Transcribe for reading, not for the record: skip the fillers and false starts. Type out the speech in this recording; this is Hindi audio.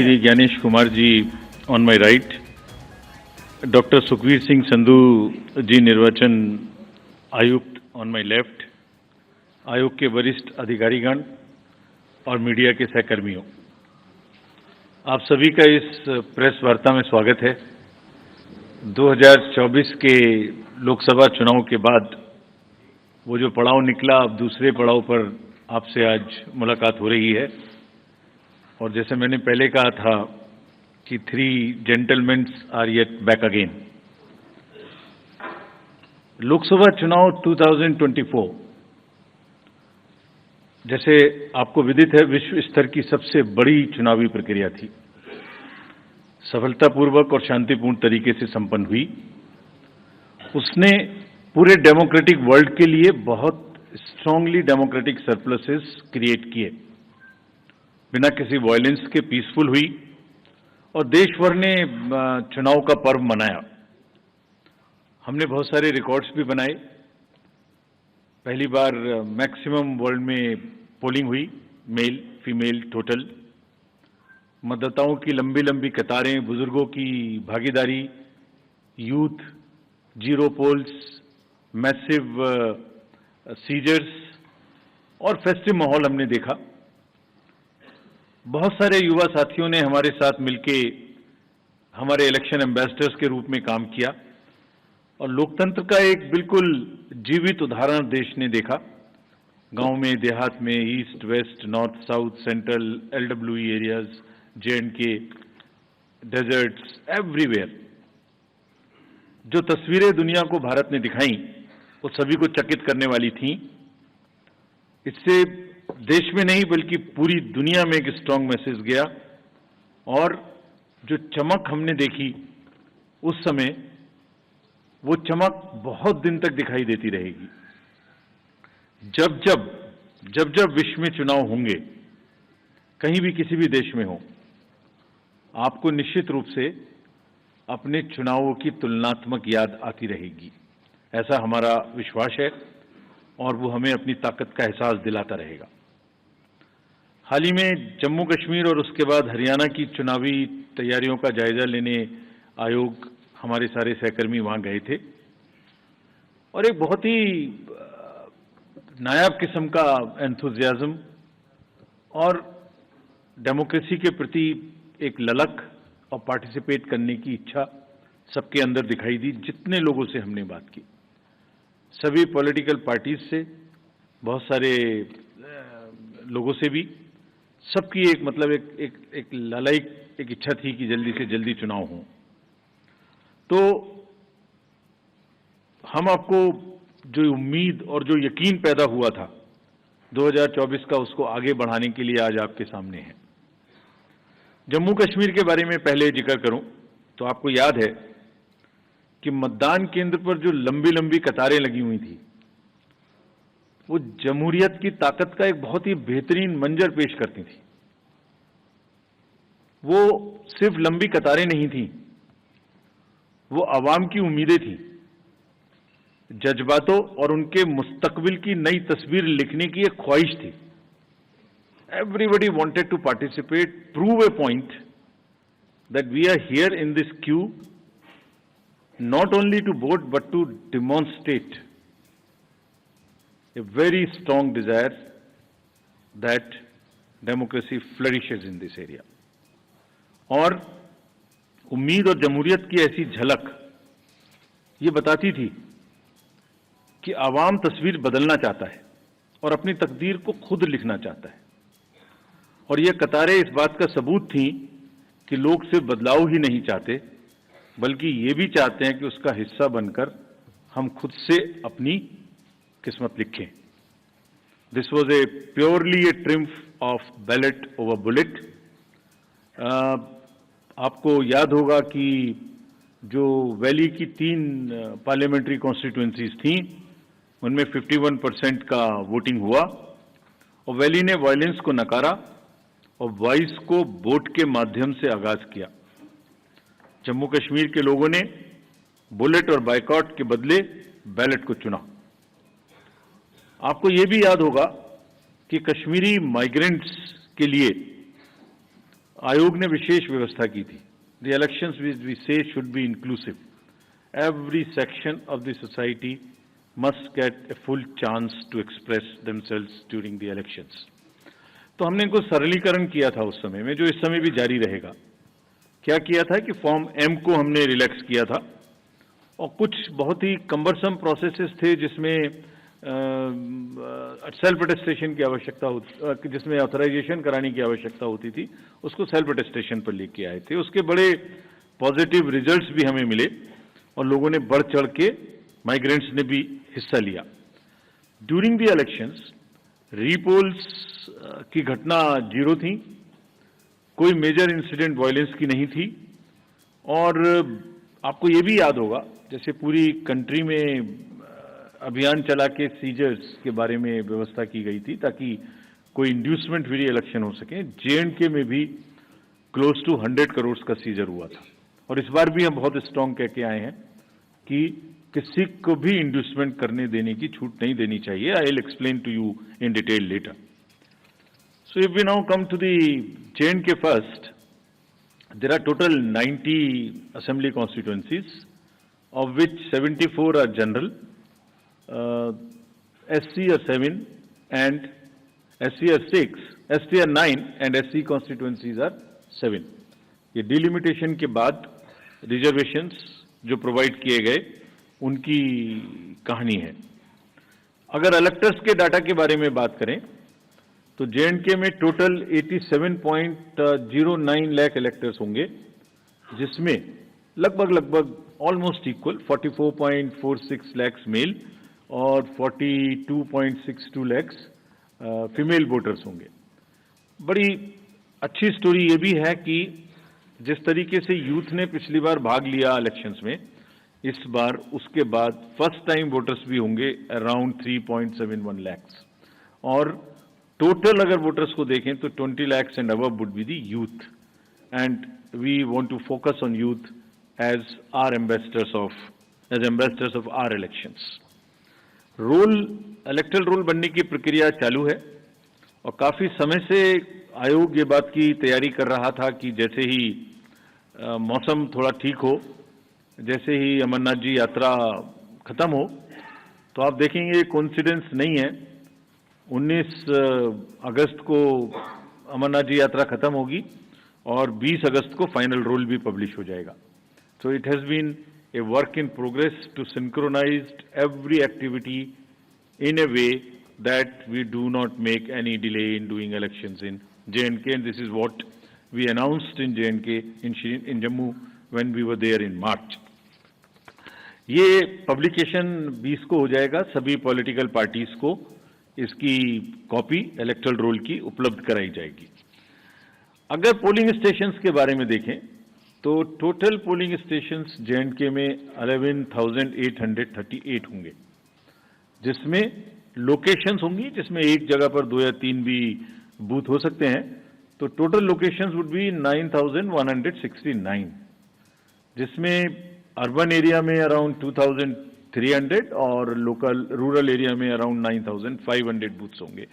Shri Gyanesh Kumar ji on my right, doctor Sukhbir Singh Sandhu ji निर्वाचन आयुक्त ऑन माय लेफ्ट, आयोग के वरिष्ठ अधिकारीगण और मीडिया के सहकर्मियों, आप सभी का इस प्रेस वार्ता में स्वागत है। 2024 के लोकसभा चुनाव के बाद वो जो पड़ाव निकला, अब दूसरे पड़ाव पर आपसे आज मुलाकात हो रही है। और जैसे मैंने पहले कहा था कि 3 gentlemen are yet back again. Lok Sabha चुनाव 2024 जैसे आपको विदित है, विश्व स्तर की सबसे बड़ी चुनावी प्रक्रिया थी। सफलतापूर्वक और शांतिपूर्ण तरीके से संपन्न हुई। उसने पूरे डेमोक्रेटिक वर्ल्ड के लिए बहुत स्ट्रांगली डेमोक्रेटिक सरप्लसेस क्रिएट किए, बिना किसी वायलेंस के पीसफुल हुई और देश भर ने चुनाव का पर्व मनाया। हमने बहुत सारे रिकॉर्ड्स भी बनाए। पहली बार मैक्सिमम वर्ल्ड में पोलिंग हुई, मेल फीमेल टोटल। मतदाताओं की लंबी लंबी कतारें, बुजुर्गों की भागीदारी, youth, zero polls, massive seizures और फेस्टिव माहौल हमने देखा। बहुत सारे युवा साथियों ने हमारे साथ मिलके हमारे इलेक्शन एम्बेसडर्स के रूप में काम किया और लोकतंत्र का एक बिल्कुल जीवित उदाहरण देश ने देखा। गांव में, देहात में, east west, north south, central, LWE areas, J&K, deserts, everywhere जो तस्वीरें दुनिया को भारत ने दिखाई, वो सभी को चकित करने वाली थीं। इससे देश में नहीं बल्कि पूरी दुनिया में एक स्ट्रांग मैसेज गया और जो चमक हमने देखी उस समय, वो चमक बहुत दिन तक दिखाई देती रहेगी। जब जब विश्व में चुनाव होंगे, कहीं भी किसी भी देश में हो, आपको निश्चित रूप से अपने चुनावों की तुलनात्मक याद आती रहेगी। ऐसा हमारा विश्वास है और वो हमें अपनी ताकत का एहसास दिलाता रहेगा। हाल ही में जम्मू कश्मीर और उसके बाद हरियाणा की चुनावी तैयारियों का जायजा लेने आयोग, हमारे सारे सहकर्मी वहां गए थे और एक बहुत ही नायाब किस्म का एंथुजियाज्म और डेमोक्रेसी के प्रति एक ललक और पार्टिसिपेट करने की इच्छा सबके अंदर दिखाई दी। जितने लोगों से हमने बात की, सभी पॉलिटिकल पार्टीज से, बहुत सारे लोगों से भी, सबकी एक मतलब एक लालायिक एक इच्छा थी कि जल्दी से जल्दी चुनाव हो। तो हम आपको जो उम्मीद और जो यकीन पैदा हुआ था 2024 का, उसको आगे बढ़ाने के लिए आज आपके सामने है। जम्मू कश्मीर के बारे में पहले जिक्र करूं तो आपको याद है कि मतदान केंद्र पर जो लंबी लंबी कतारें लगी हुई थी, वो जमहूरियत की ताकत का एक बहुत ही बेहतरीन मंजर पेश करती थी। वो सिर्फ लंबी कतारें नहीं थी, वो आवाम की उम्मीदें थी, जज्बातों और उनके मुस्तकबिल की नई तस्वीर लिखने की एक ख्वाहिश थी। Everybody wanted to participate, prove a point that we are here in this queue not only to vote but to demonstrate a very strong desire that democracy flourishes in this area. और उम्मीद और जमहूरियत की ऐसी झलक ये बताती थी कि आवाम तस्वीर बदलना चाहता है और अपनी तकदीर को खुद लिखना चाहता है। और ये कतारें इस बात का सबूत थी कि लोग सिर्फ बदलाव ही नहीं चाहते, बल्कि ये भी चाहते हैं कि उसका हिस्सा बनकर हम खुद से अपनी किस्मत लिखें। This was a purely A triumph of ballot over bullet. आपको याद होगा कि जो वैली की 3 पार्लियामेंट्री कॉन्स्टिट्यूएंसीज थीं, उनमें 51% का वोटिंग हुआ और वैली ने वायलेंस को नकारा और वॉइस को वोट के माध्यम से आगाज किया। जम्मू कश्मीर के लोगों ने बुलेट और बायकॉट के बदले बैलेट को चुना। आपको ये भी याद होगा कि कश्मीरी माइग्रेंट्स के लिए आयोग ने विशेष व्यवस्था की थी. The elections we say should be inclusive. Every section of the society must get a full chance to express themselves during the elections. तो हमने इनको सरलीकरण किया था उस समय में, जो इस समय भी जारी रहेगा. क्या किया था कि फॉर्म एम को हमने रिलैक्स किया था और कुछ बहुत ही कम्बरसम प्रोसेसेस थे जिसमें सेल्फ अटेस्टेशन की आवश्यकता होती, जिसमें ऑथराइजेशन कराने की आवश्यकता होती थी, उसको सेल्फ अटेस्टेशन पर लेके आए थे. उसके बड़े पॉजिटिव रिजल्ट्स भी हमें मिले और लोगों ने बढ़ चढ़ के, माइग्रेंट्स ने भी हिस्सा लिया. ड्यूरिंग द इलेक्शंस रीपोल्स की घटना जीरो थी, कोई मेजर इंसिडेंट वायलेंस की नहीं थी. और आपको ये भी याद होगा, जैसे पूरी कंट्री में अभियान चला के सीजर्स के बारे में व्यवस्था की गई थी ताकि कोई इंड्यूसमेंट फ्री इलेक्शन हो सके. J&K में भी क्लोज टू 100 करोड़ का सीजर हुआ था. और इस बार भी हम बहुत स्ट्रांग कह के आए हैं कि किसी को भी इंड्यूसमेंट करने देने की छूट नहीं देनी चाहिए. I will explain to you in detail later. So if we now come to the J&K first, there are total 90 assembly constituencies, of which 74 are general, SC are 7 and SC are 6, ST are 9 and SC constituencies are 7. ये डिलिमिटेशन के बाद रिजर्वेशंस जो प्रोवाइड किए गए उनकी कहानी है. अगर इलेक्टर्स के डाटा के बारे में बात करें तो J&K में टोटल 87.09 लाख इलेक्टर्स होंगे, जिसमें लगभग ऑलमोस्ट इक्वल 44.46 लाख मेल और 42.62 लाख फीमेल वोटर्स होंगे. बड़ी अच्छी स्टोरी ये भी है कि जिस तरीके से यूथ ने पिछली बार भाग लिया इलेक्शंस में, इस बार उसके बाद फर्स्ट टाइम वोटर्स भी होंगे अराउंड 3.71 लाख. और टोटल अगर वोटर्स को देखें तो 20 lakhs and above would be the youth, and we want to focus on youth as ambassadors of our elections. Electoral roll बनने की प्रक्रिया चालू है और काफी समय से आयोग ये बात की तैयारी कर रहा था कि जैसे ही मौसम थोड़ा ठीक हो, जैसे ही अमरनाथ जी यात्रा खत्म हो, तो आप देखेंगे कोइंसिडेंस नहीं है, 19 अगस्त को अमरनाथ जी यात्रा खत्म होगी और 20 अगस्त को फाइनल रोल भी पब्लिश हो जाएगा. So it has been a work in progress to synchronise every activity in a way that we do not make any delay in doing elections in J&K, and this is what we announced in J&K in Jammu when we were there in March. ये पब्लिकेशन 20 को हो जाएगा. सभी पॉलिटिकल पार्टीज को इसकी कॉपी इलेक्टरल रोल की उपलब्ध कराई जाएगी. अगर पोलिंग स्टेशंस के बारे में देखें तो टोटल पोलिंग स्टेशंस J&K में 11,838 होंगे, जिसमें लोकेशंस होंगी, जिसमें एक जगह पर 2 या 3 भी बूथ हो सकते हैं. तो टोटल लोकेशंस वुड बी 9,169, जिसमें अर्बन एरिया में अराउंड 2,300 और लोकल रूरल एरिया में अराउंड 9,500 बूथ्स होंगे.